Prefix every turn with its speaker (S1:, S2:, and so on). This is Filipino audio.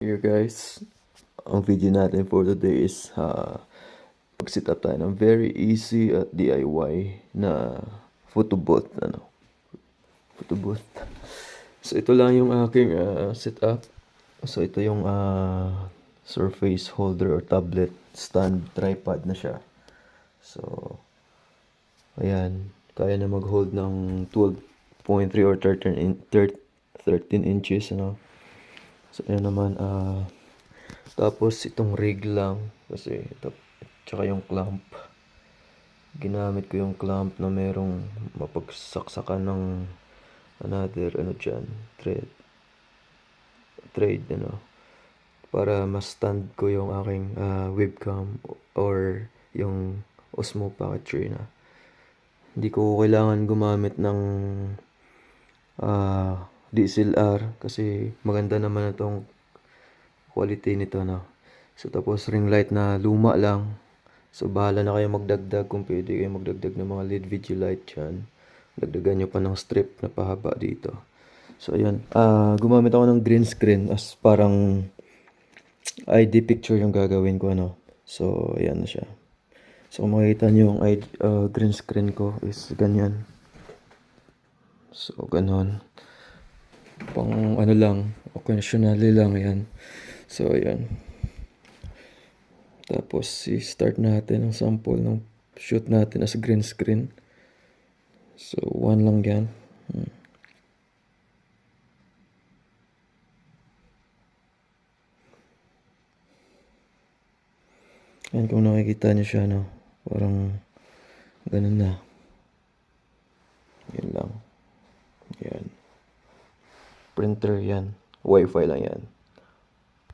S1: Here guys, ang video natin for today is mag-set up tayo ng very easy at DIY na photo booth. Photo booth. So ito lang yung aking setup. So ito yung surface holder or tablet stand tripod na siya. So ayan, kaya na mag-hold ng 12.3 or 13 inches, So ayan naman, tapos itong rig lang kasi ito, tsaka yung clamp. Ginamit ko yung clamp na merong mapagsaksakan ng another thread para mas stand ko yung aking webcam or yung Osmo Pocket 3 na. Hindi ko kailangan gumamit ng DSLR kasi maganda naman itong quality nito, So tapos ring light na luma lang. So bahala na kayo magdagdag, kung pwede kayo magdagdag ng mga LED video light dyan. Dagdagan nyo pa ng strip na pahaba dito. So ayan, gumamit ako ng green screen as parang ID picture yung gagawin ko, So ayan na siya. So kung makikita nyo yung green screen ko is ganyan. So ganon. Pang lang, occasionally lang yan. So ayan. Tapos i-start natin ang sample ng shoot natin as green screen. So 1 lang yan. Yan, kung nakikita niyo siya, parang ganun na. Yan lang. Yan. Printer yan. Wi-Fi lang yan.